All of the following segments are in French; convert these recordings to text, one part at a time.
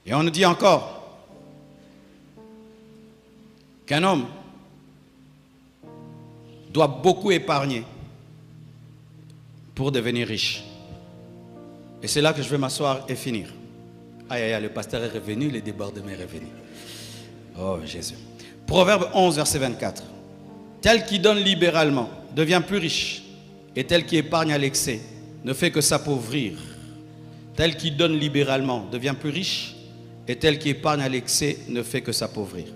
Et on nous dit encore qu'un homme doit beaucoup épargner pour devenir riche. Et c'est là que je vais m'asseoir et finir. Aïe, aïe, aïe, le pasteur est revenu, le débordement est revenu. Oh Jésus. Proverbe 11, verset 24. Tel qui donne libéralement devient plus riche, et tel qui épargne à l'excès ne fait que s'appauvrir. Tel qui donne libéralement devient plus riche, et tel qui épargne à l'excès ne fait que s'appauvrir.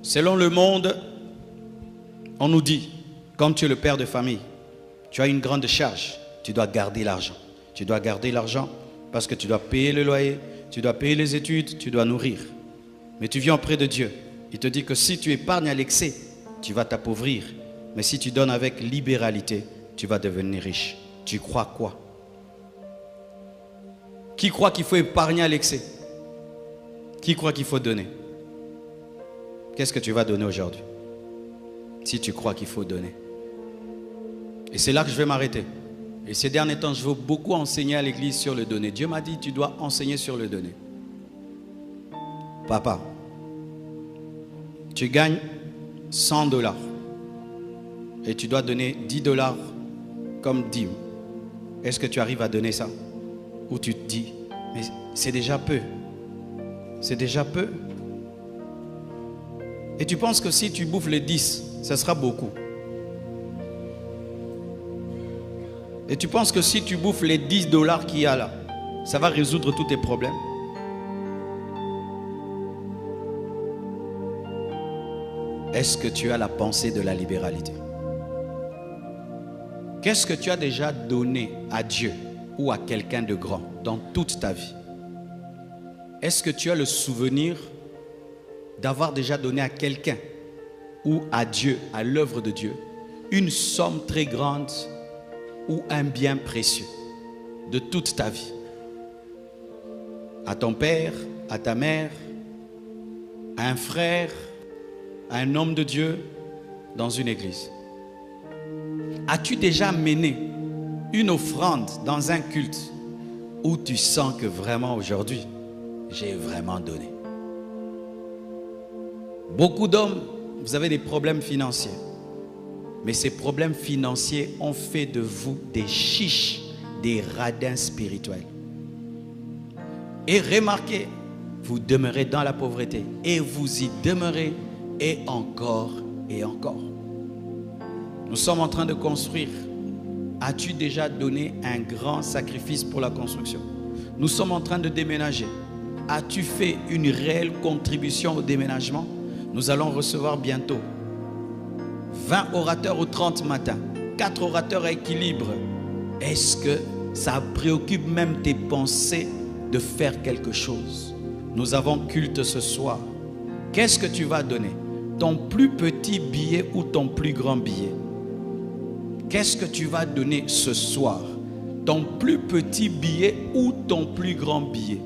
Selon le monde, on nous dit, comme tu es le père de famille, tu as une grande charge, tu dois garder l'argent. Tu dois garder l'argent parce que tu dois payer le loyer, tu dois payer les études, tu dois nourrir. Mais tu viens auprès de Dieu. Il te dit que si tu épargnes à l'excès, tu vas t'appauvrir. Mais si tu donnes avec libéralité, tu vas devenir riche. Tu crois quoi? Qui croit qu'il faut épargner à l'excès? Qui croit qu'il faut donner? Qu'est-ce que tu vas donner aujourd'hui? Si tu crois qu'il faut donner. Et c'est là que je vais m'arrêter. Et ces derniers temps, je veux beaucoup enseigner à l'église sur le donner. Dieu m'a dit, tu dois enseigner sur le donner. Papa, tu gagnes 100 $ et tu dois donner 10 $ comme dîme. Est-ce que tu arrives à donner ça? Ou tu te dis, mais c'est déjà peu. C'est déjà peu. Et tu penses que si tu bouffes les 10, ça sera beaucoup. Et tu penses que si tu bouffes les 10 $ qu'il y a là, ça va résoudre tous tes problèmes? Est-ce que tu as la pensée de la libéralité? Qu'est-ce que tu as déjà donné à Dieu ou à quelqu'un de grand dans toute ta vie? Est-ce que tu as le souvenir d'avoir déjà donné à quelqu'un ou à Dieu, à l'œuvre de Dieu, une somme très grande ou un bien précieux de toute ta vie? À ton père, à ta mère, à un frère, à un homme de Dieu dans une église? As-tu déjà mené une offrande dans un culte où tu sens que vraiment aujourd'hui, j'ai vraiment donné? Beaucoup d'hommes, vous avez des problèmes financiers. Mais ces problèmes financiers ont fait de vous des chiches, des radins spirituels. Et remarquez, vous demeurez dans la pauvreté et vous y demeurez et encore et encore. Nous sommes en train de construire. As-tu déjà donné un grand sacrifice pour la construction? Nous sommes en train de déménager. As-tu fait une réelle contribution au déménagement? Nous allons recevoir bientôt 20 orateurs au 30 matin, 4 orateurs à équilibre. Est-ce que ça préoccupe même tes pensées de faire quelque chose? Nous avons culte ce soir. Qu'est-ce que tu vas donner? Ton plus petit billet ou ton plus grand billet? Qu'est-ce que tu vas donner ce soir? Ton plus petit billet ou ton plus grand billet?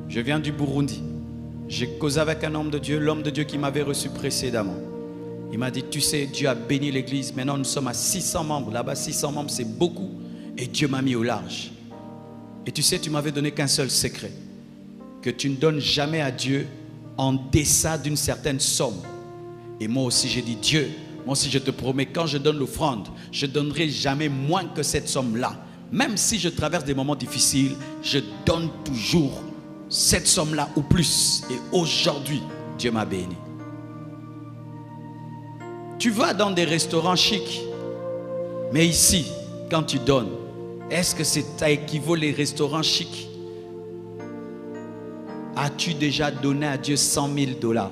Je viens du Burundi. J'ai causé avec un homme de Dieu, l'homme de Dieu qui m'avait reçu précédemment. Il m'a dit, tu sais, Dieu a béni l'église. Maintenant, nous sommes à 600 membres. Là-bas, 600 membres, c'est beaucoup. Et Dieu m'a mis au large. Et tu sais, tu m'avais donné qu'un seul secret. Que tu ne donnes jamais à Dieu en deçà d'une certaine somme. Et moi aussi, j'ai dit, Dieu, moi aussi, je te promets, quand je donne l'offrande, je ne donnerai jamais moins que cette somme-là. Même si je traverse des moments difficiles, je donne toujours cette somme-là ou plus. Et aujourd'hui, Dieu m'a béni. Tu vas dans des restaurants chics, mais ici, quand tu donnes, est-ce que ça équivaut les restaurants chics? As-tu déjà donné à Dieu 100 000 $?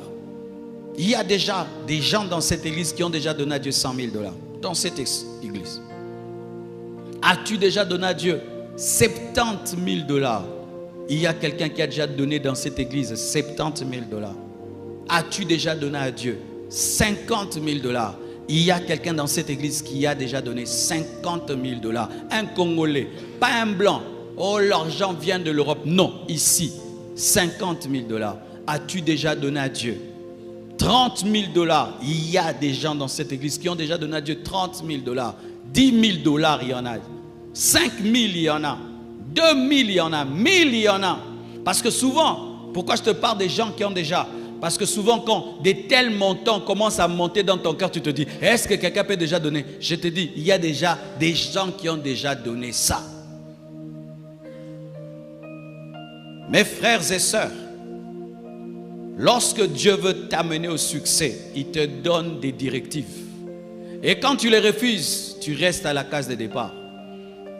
Il y a déjà des gens dans cette église qui ont déjà donné à Dieu 100 000 $. Dans cette église. As-tu déjà donné à Dieu 70 000 $? Il y a quelqu'un qui a déjà donné dans cette église 70 000 $. As-tu déjà donné à Dieu 50 000 $? Il y a quelqu'un dans cette église qui a déjà donné 50 000 $. Un Congolais, pas un blanc. Oh, l'argent vient de l'Europe. Non, ici, 50 000 $. As-tu déjà donné à Dieu 30 000 $? Il y a des gens dans cette église qui ont déjà donné à Dieu 30 000 $. 10 000 $, il y en a. 5 000, il y en a. 2 000, il y en a. 1 000, il y en a. Parce que souvent, pourquoi je te parle des gens qui ont déjà? Parce que souvent, quand des tels montants commencent à monter dans ton cœur, tu te dis, est-ce que quelqu'un peut déjà donner? Je te dis, il y a déjà des gens qui ont déjà donné ça. Mes frères et sœurs, lorsque Dieu veut t'amener au succès, il te donne des directives. Et quand tu les refuses, tu restes à la case de départ.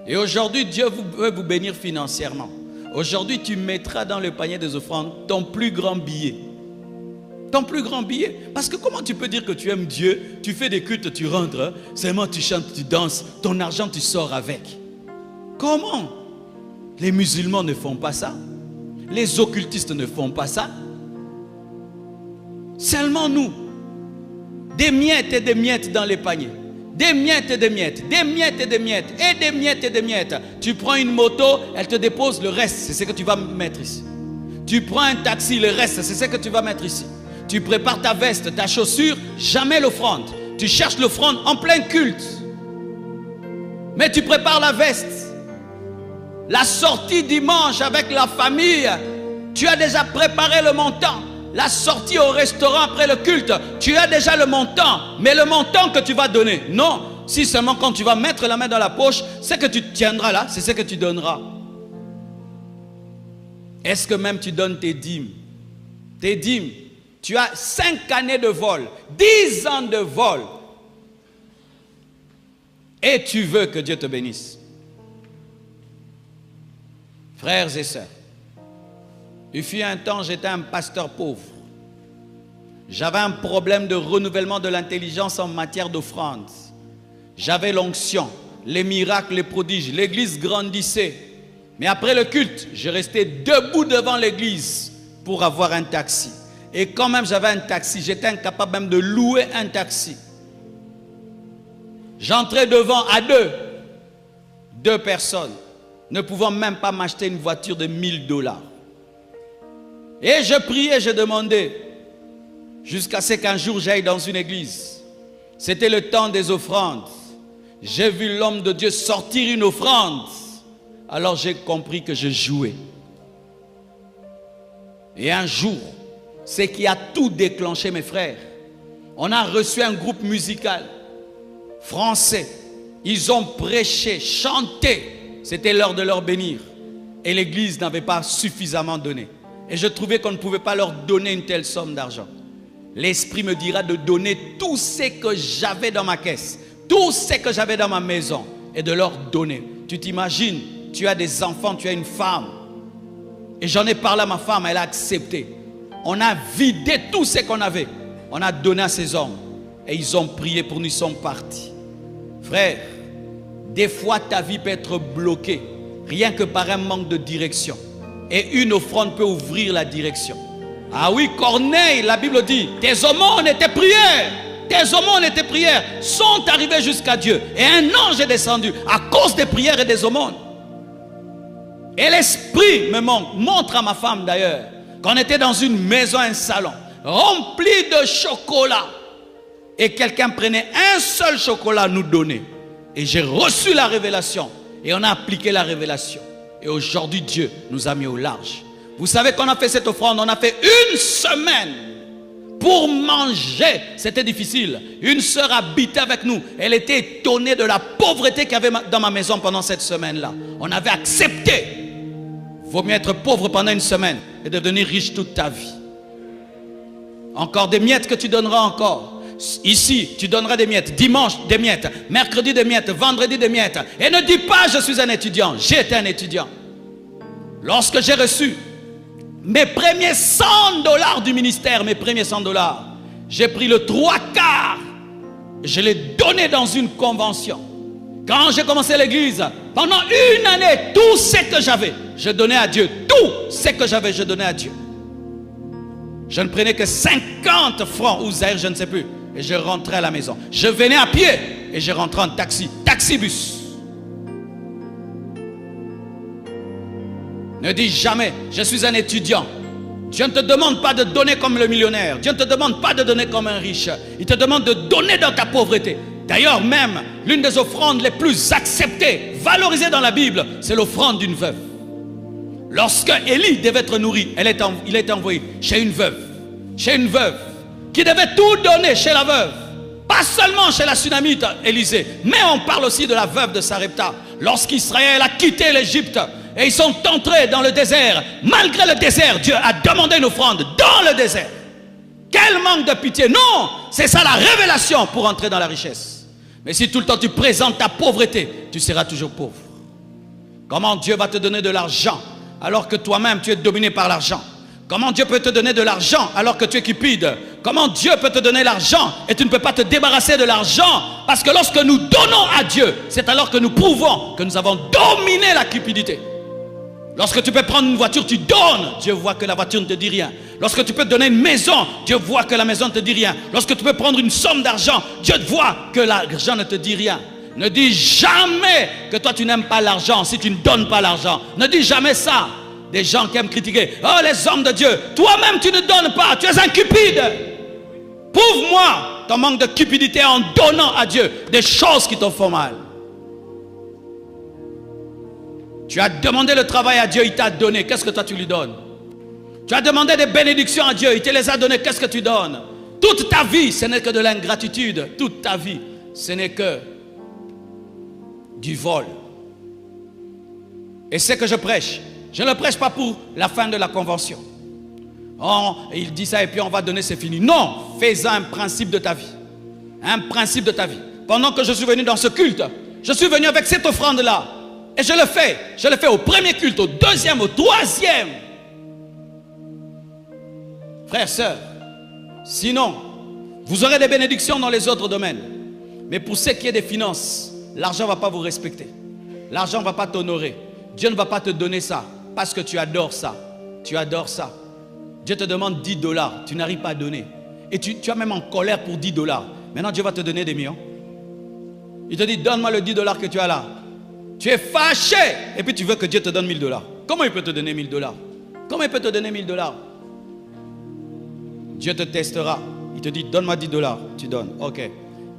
Et aujourd'hui, Dieu veut vous bénir financièrement. Aujourd'hui, tu mettras dans le panier des offrandes ton plus grand billet. Ton plus grand billet. Parce que comment tu peux dire que tu aimes Dieu, tu fais des cultes, tu rentres, seulement tu chantes, tu danses, ton argent tu sors avec. Comment? Les musulmans ne font pas ça. Les occultistes ne font pas ça. Seulement nous. Des miettes et des miettes dans les paniers. Des miettes et des miettes. Des miettes et des miettes. Et des miettes et des miettes. Tu prends une moto, elle te dépose le reste. C'est ce que tu vas mettre ici. Tu prends un taxi, le reste, c'est ce que tu vas mettre ici. Tu prépares ta veste, ta chaussure, jamais l'offrande. Tu cherches l'offrande en plein culte. Mais tu prépares la veste. La sortie dimanche avec la famille, tu as déjà préparé le montant. La sortie au restaurant après le culte, tu as déjà le montant. Mais le montant que tu vas donner, non. Si seulement quand tu vas mettre la main dans la poche, ce que tu tiendras là, c'est ce que tu donneras. Est-ce que même tu donnes tes dîmes? Tes dîmes, tu as 5 années de vol, 10 ans de vol. Et tu veux que Dieu te bénisse. Frères et sœurs, il fut un temps, j'étais un pasteur pauvre. J'avais un problème de renouvellement de l'intelligence en matière d'offrande. J'avais l'onction, les miracles, les prodiges. L'église grandissait. Mais après le culte, je restais debout devant l'église pour avoir un taxi. Et quand même j'avais un taxi, j'étais incapable même de louer un taxi. J'entrais devant à deux personnes, ne pouvant même pas m'acheter une voiture de $1000. Et je priais, je demandais, jusqu'à ce qu'un jour j'aille dans une église. C'était le temps des offrandes. J'ai vu l'homme de Dieu sortir une offrande. Alors j'ai compris que je jouais. Et un jour, ce qui a tout déclenché, mes frères, on a reçu un groupe musical français. Ils ont prêché, chanté. C'était l'heure de leur bénir. Et l'église n'avait pas suffisamment donné. Et je trouvais qu'on ne pouvait pas leur donner une telle somme d'argent. L'Esprit me dira de donner tout ce que j'avais dans ma caisse, tout ce que j'avais dans ma maison, et de leur donner. Tu t'imagines, tu as des enfants, tu as une femme. Et j'en ai parlé à ma femme, elle a accepté. On a vidé tout ce qu'on avait. On a donné à ces hommes. Et ils ont prié pour nous, ils sont partis. Frère, des fois ta vie peut être bloquée, rien que par un manque de direction. Et une offrande peut ouvrir la direction. Ah oui, Corneille, la Bible dit, tes aumônes et tes prières, sont arrivées jusqu'à Dieu. Et un ange est descendu à cause des prières et des aumônes. Et l'esprit me montre à ma femme d'ailleurs, qu'on était dans une maison, un salon, rempli de chocolat. Et quelqu'un prenait un seul chocolat, nous donnait. Et j'ai reçu la révélation. Et on a appliqué la révélation. Et aujourd'hui, Dieu nous a mis au large. Vous savez qu'on a fait cette offrande, on a fait une semaine pour manger. C'était difficile. Une sœur habitait avec nous. Elle était étonnée de la pauvreté qu'il y avait dans ma maison pendant cette semaine-là. On avait accepté. Vaut mieux être pauvre pendant une semaine et devenir riche toute ta vie. Encore des miettes que tu donneras encore. Ici, tu donneras des miettes. Dimanche, des miettes. Mercredi, des miettes. Vendredi, des miettes. Et ne dis pas, je suis un étudiant. J'étais un étudiant. Lorsque j'ai reçu mes premiers $100 du ministère, mes premiers $100, j'ai pris le 3/4. Je l'ai donné dans une convention. Quand j'ai commencé l'église, pendant une année, tout ce que j'avais, je donnais à Dieu. Tout ce que j'avais, je donnais à Dieu. Je ne prenais que 50 francs ou zaïre, je ne sais plus. Et je rentrais à la maison. Je venais à pied et je rentrais en taxi, taxibus. Ne dis jamais, je suis un étudiant. Dieu ne te demande pas de donner comme le millionnaire. Dieu ne te demande pas de donner comme un riche. Il te demande de donner dans ta pauvreté. D'ailleurs même, l'une des offrandes les plus acceptées, valorisées dans la Bible, c'est l'offrande d'une veuve. Lorsque Élie devait être nourri, il a été envoyé chez une veuve qui devait tout donner chez la veuve. Pas seulement chez la Sunamite Élisée, mais on parle aussi de la veuve de Sarepta. Lorsqu'Israël a quitté l'Égypte et ils sont entrés dans le désert, malgré le désert, Dieu a demandé une offrande dans le désert. Quel manque de pitié! Non, c'est ça la révélation pour entrer dans la richesse. Mais si tout le temps tu présentes ta pauvreté, tu seras toujours pauvre. Comment Dieu va te donner de l'argent alors que toi-même tu es dominé par l'argent? Comment Dieu peut te donner de l'argent alors que tu es cupide? Comment Dieu peut te donner l'argent et tu ne peux pas te débarrasser de l'argent? Parce que lorsque nous donnons à Dieu, c'est alors que nous prouvons que nous avons dominé la cupidité. Lorsque tu peux prendre une voiture, tu donnes, Dieu voit que la voiture ne te dit rien. Lorsque tu peux te donner une maison, Dieu voit que la maison ne te dit rien. Lorsque tu peux prendre une somme d'argent, Dieu voit que l'argent ne te dit rien. Ne dis jamais que toi tu n'aimes pas l'argent si tu ne donnes pas l'argent. Ne dis jamais ça. Des gens qui aiment critiquer. Oh, les hommes de Dieu, toi-même tu ne donnes pas, tu es un cupide. Prouve-moi ton manque de cupidité en donnant à Dieu des choses qui te font mal. Tu as demandé le travail à Dieu, il t'a donné. Qu'est-ce que toi tu lui donnes? Tu as demandé des bénédictions à Dieu, il te les a données. Qu'est-ce que tu donnes? Toute ta vie, ce n'est que de l'ingratitude. Toute ta vie, ce n'est que du vol. Et c'est que je prêche. Je ne le prêche pas pour la fin de la convention. Oh, il dit ça et puis on va donner, c'est fini. Non, fais-en un principe de ta vie. Un principe de ta vie. Pendant que je suis venu dans ce culte, je suis venu avec cette offrande-là. Et je le fais. Je le fais au premier culte, au deuxième, au troisième. Frères, sœurs, sinon, vous aurez des bénédictions dans les autres domaines. Mais pour ce qui est des finances, l'argent ne va pas vous respecter. L'argent ne va pas t'honorer. Dieu ne va pas te donner ça parce que tu adores ça. Tu adores ça. Dieu te demande 10 $. Tu n'arrives pas à donner. Et tu es même en colère pour 10 $. Maintenant, Dieu va te donner des millions. Il te dit, donne-moi le 10 $ que tu as là. Tu es fâché. Et puis tu veux que Dieu te donne 1000 $. Comment il peut te donner 1000 $? Comment il peut te donner 1000 $? Dieu te testera. Il te dit, donne-moi 10 $. Tu donnes. Ok.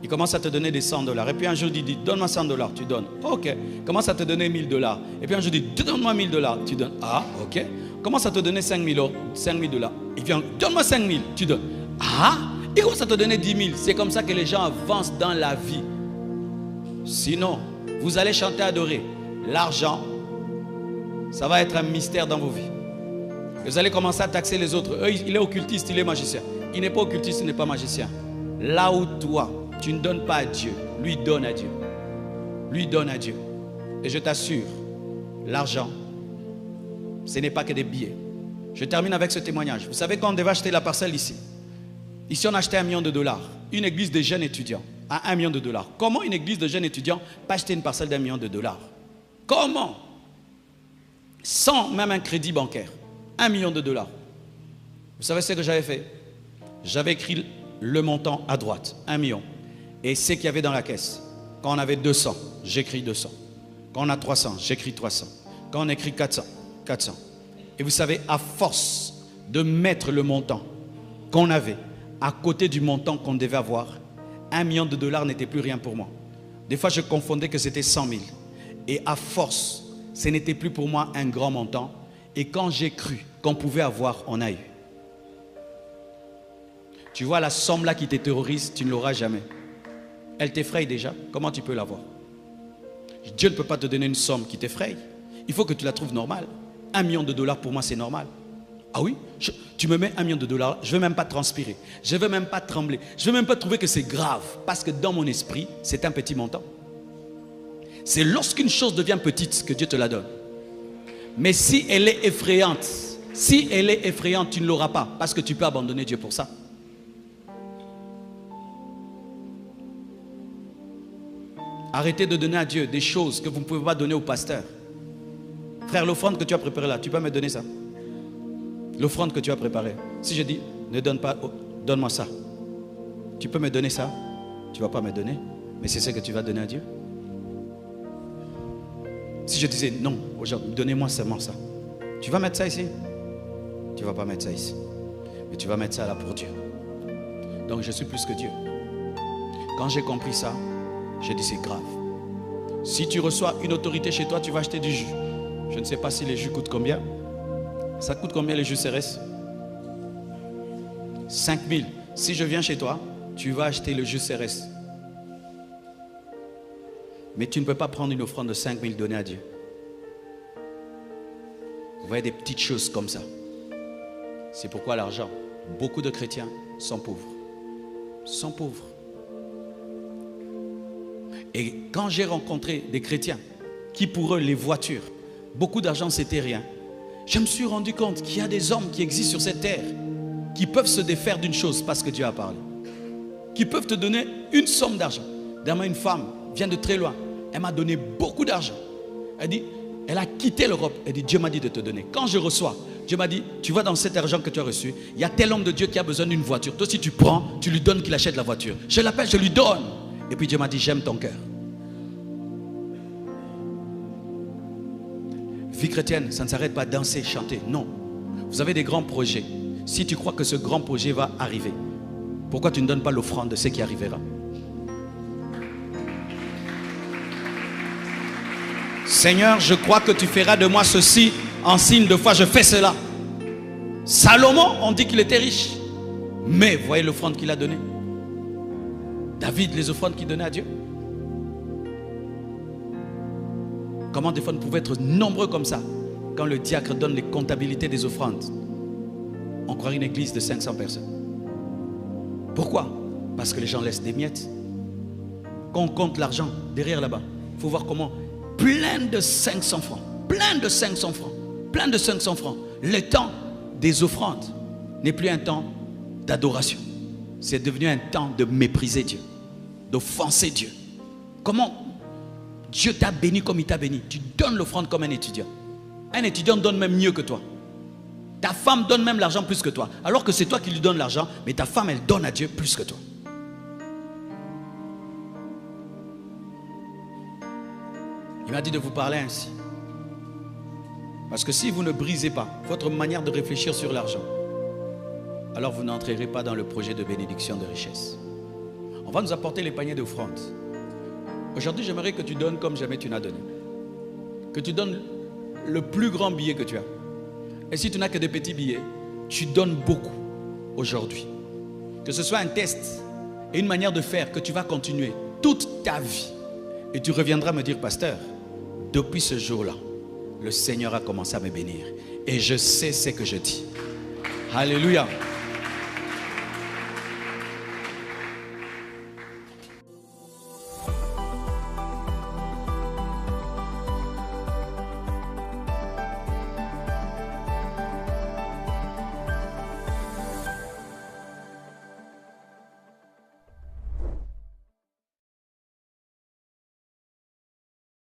Il commence à te donner des 100 $. Et puis un jour, il dit, donne-moi 100 $. Tu donnes. Ok. Il commence à te donner 1000 $. Et puis un jour, il dit, donne-moi 1000 $. Tu donnes. Ah, ok. Il commence à te donner 5000 $. Il vient, donne-moi 5000. Tu donnes. Ah, il commence à te donner 10 000. C'est comme ça que les gens avancent dans la vie. Sinon, vous allez chanter, adorer. L'argent, ça va être un mystère dans vos vies. Vous allez commencer à taxer les autres. Il est occultiste, il est magicien. Il n'est pas occultiste, il n'est pas magicien. Là où toi, tu ne donnes pas à Dieu, lui donne à Dieu. Lui donne à Dieu. Et je t'assure, l'argent, ce n'est pas que des billets. Je termine avec ce témoignage. Vous savez, quand on devait acheter la parcelle ici, on achetait $1 million. Une église de jeunes étudiants à $1 million. Comment une église de jeunes étudiants peut acheter une parcelle d'$1 million? Comment? Sans même un crédit bancaire. $1 million. Vous savez ce que j'avais fait? J'avais écrit le montant à droite, 1 million. Et ce qu'il y avait dans la caisse. Quand on avait 200, j'écris 200. Quand on a 300, j'écris 300. Quand on écrit 400, 400. Et vous savez, à force de mettre le montant qu'on avait à côté du montant qu'on devait avoir, $1 million n'était plus rien pour moi. Des fois, je confondais que c'était 100 000. Et à force, ce n'était plus pour moi un grand montant. Et quand j'ai cru qu'on pouvait avoir, on a eu. Tu vois la somme là qui te terrorise, tu ne l'auras jamais. Elle t'effraie déjà, comment tu peux l'avoir? Dieu ne peut pas te donner une somme qui t'effraie. Il faut que tu la trouves normale. $1 million pour moi c'est normal. Ah oui, tu me mets $1 million, je ne veux même pas transpirer. Je ne veux même pas trembler. Je ne veux même pas trouver que c'est grave. Parce que dans mon esprit, c'est un petit montant. C'est lorsqu'une chose devient petite que Dieu te la donne. Mais si elle est effrayante, tu ne l'auras pas. Parce que tu peux abandonner Dieu pour ça. Arrêtez de donner à Dieu des choses que vous ne pouvez pas donner au pasteur. Frère, l'offrande que tu as préparée là, tu peux me donner ça? L'offrande que tu as préparée. Si je dis, ne donne pas, donne-moi ça. Tu peux me donner ça? Tu ne vas pas me donner. Mais c'est ce que tu vas donner à Dieu. Si je disais, non, aujourd'hui, donnez-moi seulement ça. Tu vas mettre ça ici? Tu ne vas pas mettre ça ici. Mais tu vas mettre ça là pour Dieu. Donc je suis plus que Dieu. Quand j'ai compris ça, j'ai dit c'est grave. Si tu reçois une autorité chez toi, tu vas acheter du jus. Je ne sais pas si les jus coûtent combien. Ça coûte combien les jus CRS? 5 000. Si je viens chez toi, tu vas acheter le jus CRS. Mais tu ne peux pas prendre une offrande de 5 000 donnée à Dieu. Vous voyez des petites choses comme ça. C'est pourquoi l'argent, beaucoup de chrétiens sont pauvres. Sont pauvres. Et quand j'ai rencontré des chrétiens qui pour eux les voitures, beaucoup d'argent c'était rien, je me suis rendu compte qu'il y a des hommes qui existent sur cette terre qui peuvent se défaire d'une chose parce que Dieu a parlé. Qui peuvent te donner une somme d'argent. Dernièrement, une femme vient de très loin. Elle m'a donné beaucoup d'argent. Elle dit, elle a quitté l'Europe. Elle dit, Dieu m'a dit de te donner. Quand je reçois, Dieu m'a dit, tu vois dans cet argent que tu as reçu, il y a tel homme de Dieu qui a besoin d'une voiture. Toi, si tu prends, tu lui donnes qu'il achète la voiture. Je l'appelle, je lui donne. Et puis Dieu m'a dit, j'aime ton cœur. Vie chrétienne, ça ne s'arrête pas à danser, chanter. Non. Vous avez des grands projets. Si tu crois que ce grand projet va arriver, pourquoi tu ne donnes pas l'offrande de ce qui arrivera? Seigneur, je crois que tu feras de moi ceci en signe de foi. Je fais cela. Salomon, on dit qu'il était riche. Mais voyez l'offrande qu'il a donnée. David, les offrandes qu'il donnait à Dieu. Comment des fois nous pouvons être nombreux comme ça? Quand le diacre donne les comptabilités des offrandes, on croirait une église de 500 personnes. Pourquoi? Parce que les gens laissent des miettes. Quand on compte l'argent derrière là-bas, il faut voir comment plein de 500 francs, plein de 500 francs, plein de 500 francs. Le temps des offrandes n'est plus un temps d'adoration. C'est devenu un temps de mépriser Dieu, d'offenser Dieu. Comment Dieu t'a béni comme il t'a béni? Tu donnes l'offrande comme un étudiant. Un étudiant donne même mieux que toi. Ta femme donne même l'argent plus que toi. Alors que c'est toi qui lui donnes l'argent, mais ta femme, elle donne à Dieu plus que toi. Il m'a dit de vous parler ainsi. Parce que si vous ne brisez pas votre manière de réfléchir sur l'argent, alors vous n'entrerez pas dans le projet de bénédiction de richesse. On va nous apporter les paniers d'offrande. Aujourd'hui, j'aimerais que tu donnes comme jamais tu n'as donné. Que tu donnes le plus grand billet que tu as. Et si tu n'as que des petits billets, tu donnes beaucoup aujourd'hui. Que ce soit un test et une manière de faire que tu vas continuer toute ta vie. Et tu reviendras me dire, pasteur, depuis ce jour-là, le Seigneur a commencé à me bénir. Et je sais ce que je dis. Alléluia.